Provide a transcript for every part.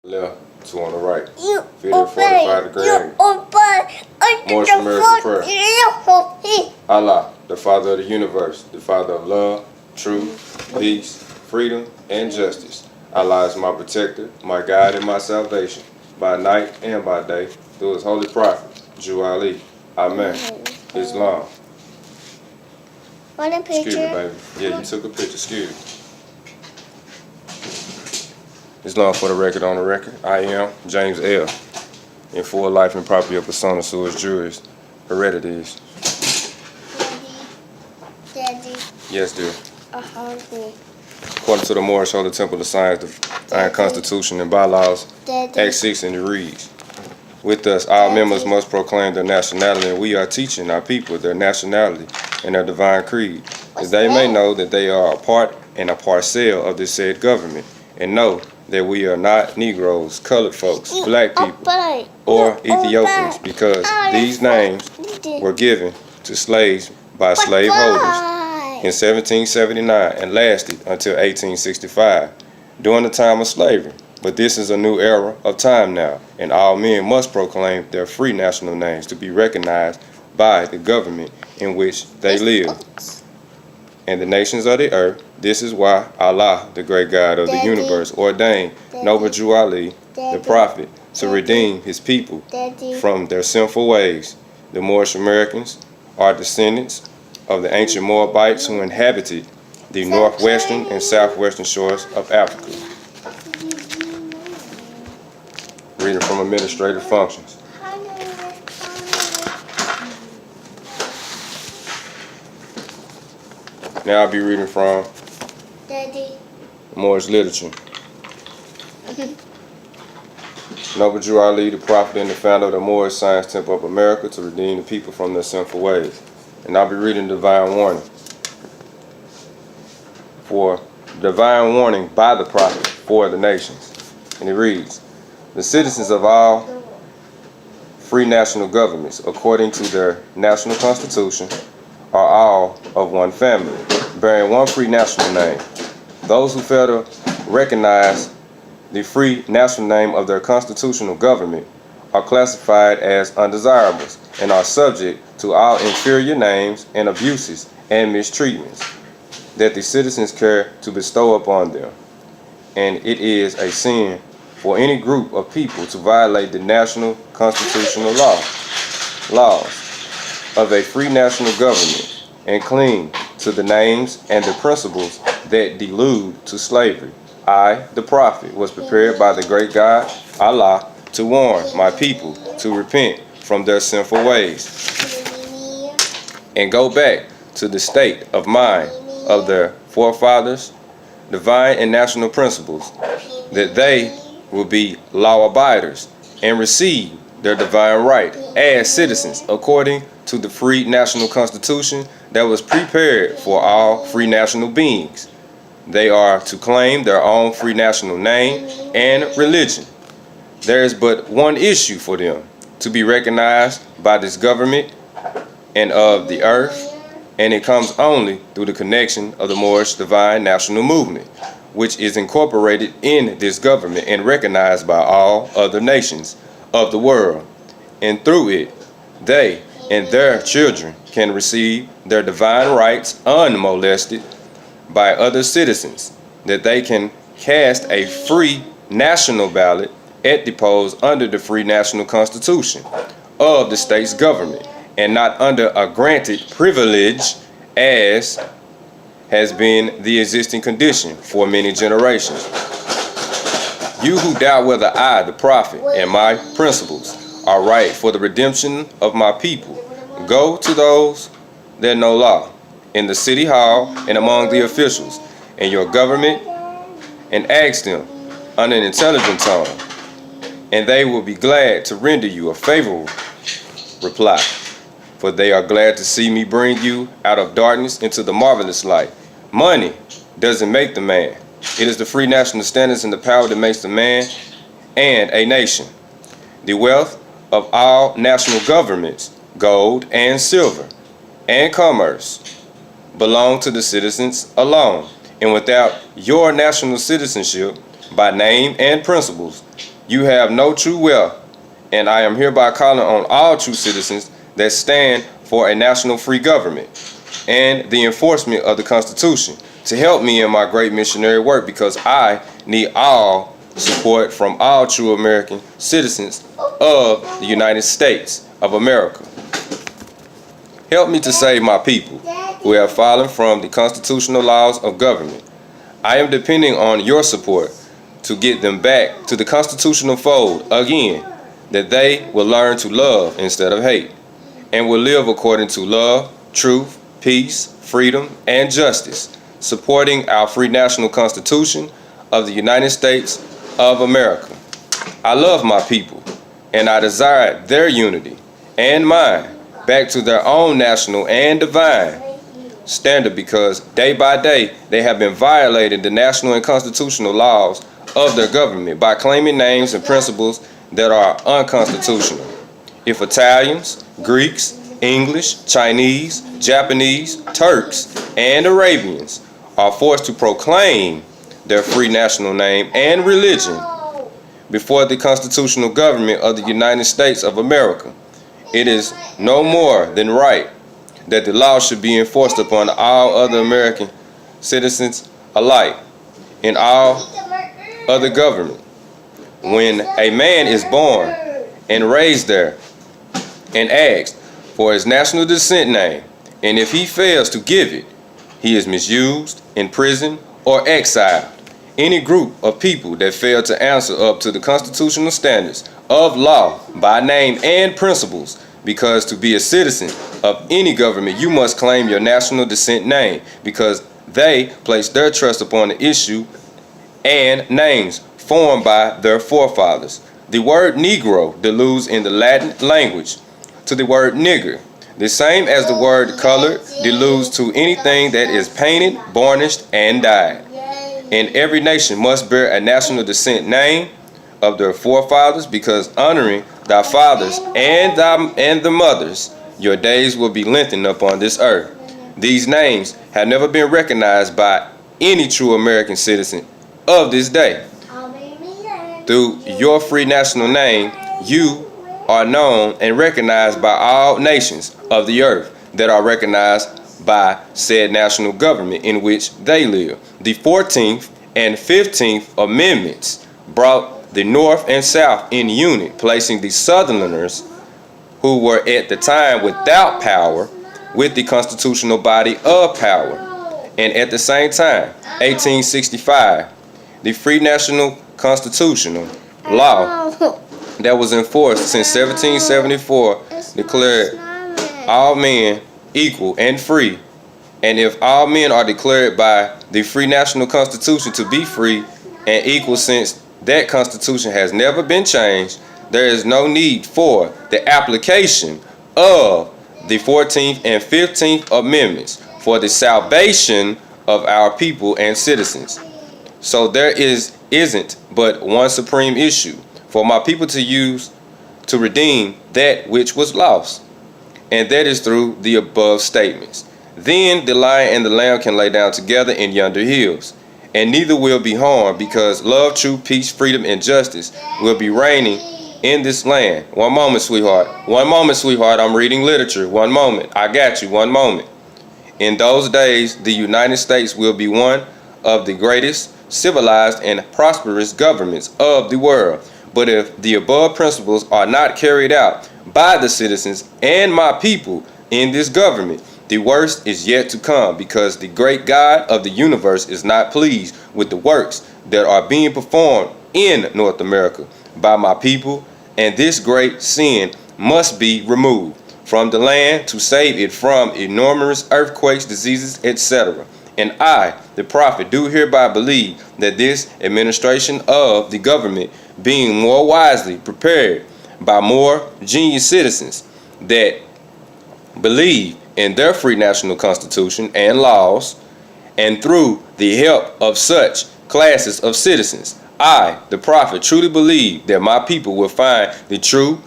Left, two on the right. You 50 to 45 degree angle. Morris American prayer. Allah, the Father of the universe, the Father of love, truth, peace, freedom, and justice. Allah is my protector, my guide, and my salvation, by night and by day, through his holy prophet, Jew Ali. Amen. Islam. Want a picture? Excuse me, baby. Yeah, you took a picture. Excuse me. Islam for the record, on the record. I am James L. In full life and property of persona, sui juris, heredities. Daddy. Yes, dear. Me. According to the Moorish Holy Temple of Science, the Iron Constitution and bylaws, Daddy. Act 6, and it reads, with us, all members must proclaim their nationality, and we are teaching our people their nationality and their divine creed, that they may know that they are a part and a parcel of this said government, and know that we are not Negroes, colored folks, black people, or Ethiopians, because these names were given to slaves by slaveholders in 1779 and lasted until 1865, during the time of slavery. But this is a new era of time now, and all men must proclaim their free national names to be recognized by the government in which they live and the nations of the earth. This is why Allah, the great God of the universe, ordained Noble Jew Ali, the prophet, to redeem his people from their sinful ways. The Moorish Americans are descendants of the ancient Moabites who inhabited the northwestern and southwestern shores of Africa. Reading from Administrative Functions. Now I'll be reading from Moorish literature. Noble Jew Ali, the prophet and the founder of the Moorish Science Temple of America, to redeem the people from their sinful ways. And I'll be reading divine warning. For divine warning by the prophet for the nations. And it reads, the citizens of all free national governments, according to their national constitution, are all of one family, bearing one free national name. Those who fail to recognize the free national name of their constitutional government are classified as undesirables and are subject to all inferior names and abuses and mistreatments that the citizens care to bestow upon them. And it is a sin for any group of people to violate the national constitutional laws of a free national government and cling to the names and the principles that delude to slavery. I, the prophet, was prepared by the great God, Allah, to warn my people to repent from their sinful ways and go back to the state of mind of their forefathers, divine and national principles, that they will be law-abiders and receive their divine right as citizens according to the free national constitution that was prepared for all free national beings. They are to claim their own free national name and religion. There is but one issue for them to be recognized by this government and of the earth, and it comes only through the connection of the Moorish divine national movement, which is incorporated in this government and recognized by all other nations of the world. And through it, they and their children can receive their divine rights unmolested by other citizens, that they can cast a free national ballot at the polls under the free national constitution of the state's government, and not under a granted privilege as has been the existing condition for many generations. You who doubt whether I, the prophet, and my principles are right for the redemption of my people, go to those that know law, in the city hall and among the officials in your government, and ask them on an intelligent tone, and they will be glad to render you a favorable reply. For they are glad to see me bring you out of darkness into the marvelous light. Money doesn't make the man. It is the free national standards and the power that makes the man and a nation. The wealth of all national governments, gold and silver, and commerce, belong to the citizens alone. And without your national citizenship, by name and principles, You have no true wealth, and I am hereby calling on all true citizens that stand for a national free government and the enforcement of the Constitution to help me in my great missionary work, because I need all support from all true American citizens of the United States of America. Help me to save my people who have fallen from the constitutional laws of government. I am depending on your support to get them back to the constitutional fold again, that they will learn to love instead of hate, and will live according to love, truth, peace, freedom, and justice, supporting our free national Constitution of the United States of America. I love my people, and I desire their unity and mine back to their own national and divine standard, because day by day they have been violating the national and constitutional laws of their government by claiming names and principles that are unconstitutional. If Italians, Greeks, English, Chinese, Japanese, Turks, and Arabians are forced to proclaim their free national name and religion before the constitutional government of the United States of America, it is no more than right that the law should be enforced upon all other American citizens alike in all other government. When a man is born and raised there and asked for his national descent name, and if he fails to give it, he is misused, imprisoned, or exiled. Any group of people that fail to answer up to the constitutional standards of law by name and principles, because to be a citizen of any government, you must claim your national descent name, because they place their trust upon the issue and names formed by their forefathers. The word Negro deludes in the Latin language to the word nigger, the same as the word colored deludes to anything that is painted, varnished, and dyed. And every nation must bear a national descent name of their forefathers, because honoring thy fathers and the mothers, your days will be lengthened upon this earth. These names have never been recognized by any true American citizen of this day. Through your free national name, you are known and recognized by all nations of the earth that are recognized by said national government in which they live. The 14th and 15th Amendments brought the North and South in unit, placing the Southerners, who were at the time without power, with the constitutional body of power. And at the same time, 1865, the free national constitutional law that was enforced since 1774 declared all men equal and free. And if all men are declared by the free national constitution to be free and equal, since that constitution has never been changed, there is no need for the application of the 14th and 15th Amendments for the salvation of our people and citizens. So there isn't but one supreme issue for my people to use to redeem that which was lost, and that is through the above statements. Then the lion and the lamb can lay down together in yonder hills, and neither will be harmed, because love, truth, peace, freedom, and justice will be reigning in this land. One moment, sweetheart. One moment, sweetheart. I'm reading literature. One moment. I got you. One moment. In those days, the United States will be one of the greatest civilized and prosperous governments of the world. But if the above principles are not carried out by the citizens and my people in this government, the worst is yet to come, because the great God of the universe is not pleased with the works that are being performed in North America by my people, and this great sin must be removed from the land to save it from enormous earthquakes, diseases, etc. And I, the prophet, do hereby believe that this administration of the government, being more wisely prepared by more genius citizens that believe in their free national constitution and laws, and through the help of such classes of citizens, I, the prophet, truly believe that my people will find the true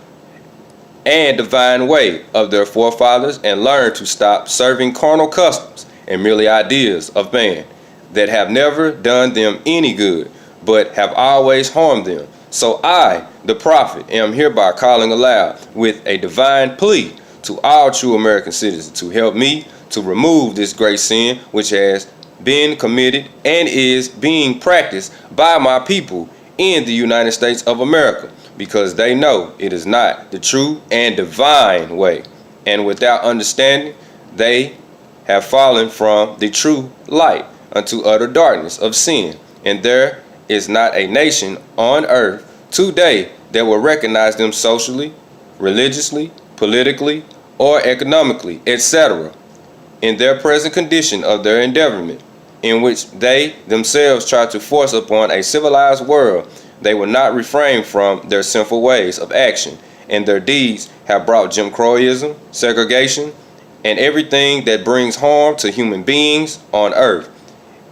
and divine way of their forefathers and learn to stop serving carnal customs and merely ideas of man that have never done them any good, but have always harmed them. So I, the prophet, am hereby calling aloud with a divine plea to all true American citizens to help me to remove this great sin which has been committed and is being practiced by my people in the United States of America, because they know it is not the true and divine way, and without understanding they have fallen from the true light unto utter darkness of sin, and there is not a nation on earth today that will recognize them socially, religiously, politically, or economically, etc., in their present condition of their endeavorment, in which they themselves try to force upon a civilized world. They will not refrain from their sinful ways of action, and their deeds have brought Jim Crowism, segregation, and everything that brings harm to human beings on earth.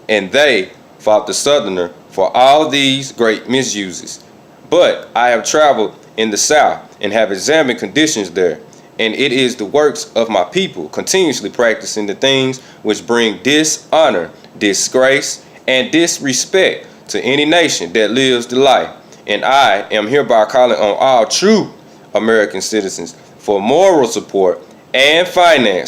And they fought the Southerner for all these great misuses. But I have traveled in the South and have examined conditions there, and it is the works of my people continuously practicing the things which bring dishonor, disgrace, and disrespect to any nation that lives the life. And I am hereby calling on all true American citizens for moral support and finance